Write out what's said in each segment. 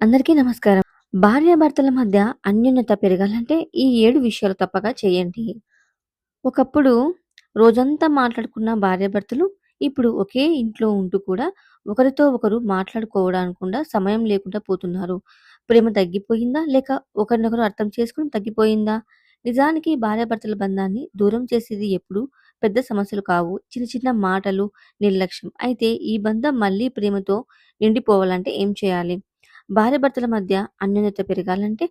అందరికీ నమస్కారం. భార్యాభర్తల మధ్య అన్యోన్యత పెరగాలంటే ఈ 7 విషయాలు తప్పక చేయండి. ఒకప్పుడు రోజంతా మాట్లాడుకున్న భార్యాభర్తలు ఇప్పుడు ఒకే ఇంట్లో ఉంటూ కూడా ఒకరితో ఒకరు మాట్లాడుకోవడానికుండా సమయం లేకుండా పోతున్నారు. ప్రేమ తగ్గిపోయిందా? లేక ఒకరినొకరు అర్థం చేసుకోవడం తగ్గిపోయిందా? నిజానికి భార్యాభర్తల బంధాన్ని దూరం చేసేది ఎప్పుడు పెద్ద సమస్యలు కావు. చిన్న చిన్న మాటలు, నిర్లక్ష్యం. అయితే ఈ బంధం మళ్ళీ ప్రేమతో నిండిపోవాలంటే ఏం చేయాలి? భార్యాభర్తల మధ్య అన్యోన్యత పెరగాలంటే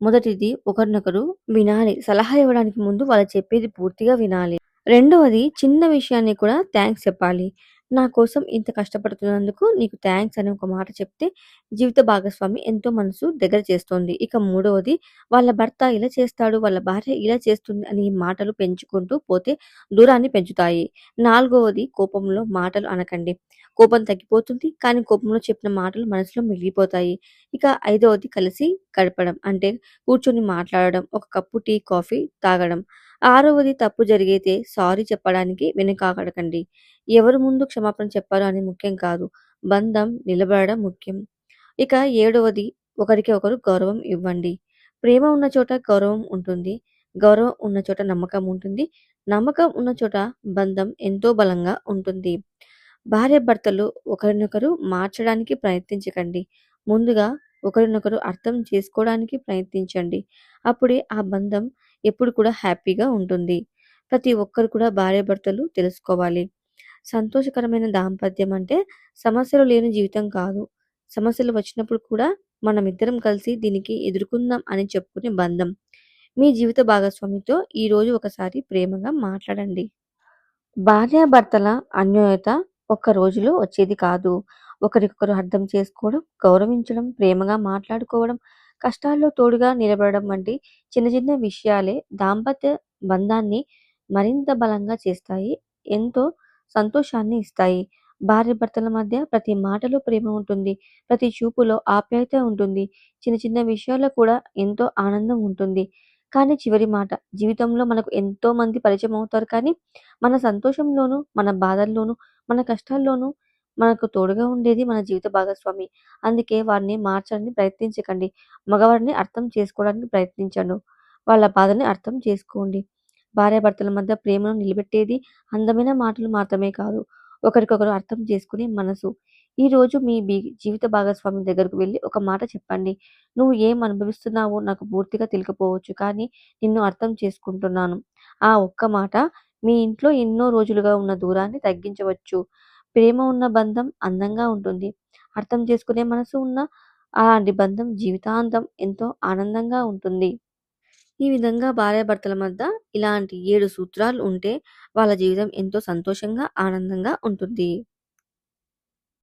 మొదటిది ఒకరినొకరు వినాలి. సలహా ఇవ్వడానికి ముందు వాళ్ళు చెప్పేది పూర్తిగా వినాలి. రెండవది చిన్న విషయాన్ని కూడా థాంక్స్ చెప్పాలి. నా కోసం ఇంత కష్టపడుతున్నందుకు నీకు థాంక్స్ అని ఒక మాట చెప్తే జీవిత భాగస్వామి ఎంతో మనసు దగ్గర చేస్తుంది. ఇక మూడవది వాళ్ళ భర్త ఇలా చేస్తాడు, వాళ్ళ భార్య ఇలా చేస్తుంది అని ఈ మాటలు పెంచుకుంటూ పోతే దూరాన్ని పెంచుతాయి. నాలుగవది కోపంలో మాటలు అనకండి. కోపం తగ్గిపోతుంది. కానీ కోపంలో చెప్పిన మాటలు మనసులో మిగిలిపోతాయి. ఇక ఐదవది కలిసి గడపడం. అంటే కూర్చొని మాట్లాడడం, ఒక కప్పు టీ, కాఫీ తాగడం. ఆరవది తప్పు జరిగితే సారీ చెప్పడానికి వెనుకాడకండి. ఎవరు ముందు క్షమాపణ చెప్పాలో అనేది ముఖ్యం కాదు. బంధం నిలబడడం ముఖ్యం. ఇక ఏడవది ఒకరికి ఒకరు గౌరవం ఇవ్వండి. ప్రేమ ఉన్న చోట గౌరవం ఉంటుంది. గౌరవం ఉన్న చోట నమ్మకం ఉంటుంది. నమ్మకం ఉన్న చోట బంధం ఎంతో బలంగా ఉంటుంది. భార్యాభర్తలు ఒకరినొకరు మార్చడానికి ప్రయత్నించకండి. ముందుగా ఒకరినొకరు అర్థం చేసుకోవడానికి ప్రయత్నించండి. అప్పుడే ఆ బంధం ఎప్పుడు కూడా హ్యాపీగా ఉంటుంది. ప్రతి ఒక్కరు కూడా భార్యాభర్తలు తెలుసుకోవాలి. సంతోషకరమైన దాంపత్యం అంటే సమస్యలు లేని జీవితం కాదు. సమస్యలు వచ్చినప్పుడు కూడా మనమిద్దరం కలిసి దీనికి ఎదుర్కొందాం అని చెప్పుకునే బంధం. మీ జీవిత భాగస్వామితో ఈరోజు ఒకసారి ప్రేమగా మాట్లాడండి. భార్యాభర్తల అన్యోన్యత ఒక్క రోజులో వచ్చేది కాదు. ఒకరికొకరు అర్థం చేసుకోవడం, గౌరవించడం, ప్రేమగా మాట్లాడుకోవడం, కష్టాల్లో తోడుగా నిలబడడం వంటి చిన్న చిన్న విషయాలే దాంపత్య బంధాన్ని మరింత బలంగా చేస్తాయి. ఎంతో సంతోషాన్ని ఇస్తాయి. భార్యాభర్తల మధ్య ప్రతి మాటలో ప్రేమ ఉంటుంది. ప్రతి చూపులో ఆప్యాయత ఉంటుంది. చిన్న చిన్న విషయాల్లో కూడా ఎంతో ఆనందం ఉంటుంది. కానీ చివరి మాట జీవితంలో మనకు ఎంతో మంది పరిచయం అవుతారు కానీ మన సంతోషంలోనూ, మన బాధల్లోనూ, మన కష్టాల్లోనూ మనకు తోడుగా ఉండేది మన జీవిత భాగస్వామి. అందుకే వారిని మార్చడానికి ప్రయత్నించకండి. మగవారిని అర్థం చేసుకోవడానికి ప్రయత్నించండి. వాళ్ళ బాధని అర్థం చేసుకోండి. భార్యాభర్తల మధ్య ప్రేమను నిలబెట్టేది అందమైన మాటలు మాత్రమే కాదు. ఒకరికొకరు అర్థం చేసుకునే మనసు. ఈరోజు మీ జీవిత భాగస్వామి దగ్గరకు వెళ్లి ఒక మాట చెప్పండి. "నువ్వు ఏం అనుభవిస్తున్నావో నాకు పూర్తిగా తెలియకపోవచ్చు. కానీ నిన్ను అర్థం చేసుకుంటున్నాను." ఆ ఒక్క మాట మీ ఇంట్లో ఎన్నో రోజులుగా ఉన్న దూరాన్ని తగ్గించవచ్చు. ప్రేమ ఉన్న బంధం అందంగా ఉంటుంది. అర్థం చేసుకునే మనసు ఉన్న అలాంటి బంధం జీవితాంతం ఎంతో ఆనందంగా ఉంటుంది. ఈ విధంగా భార్యాభర్తల మధ్య ఇలాంటి 7 సూత్రాలు ఉంటే వాళ్ళ జీవితం ఎంతో సంతోషంగా, ఆనందంగా ఉంటుంది.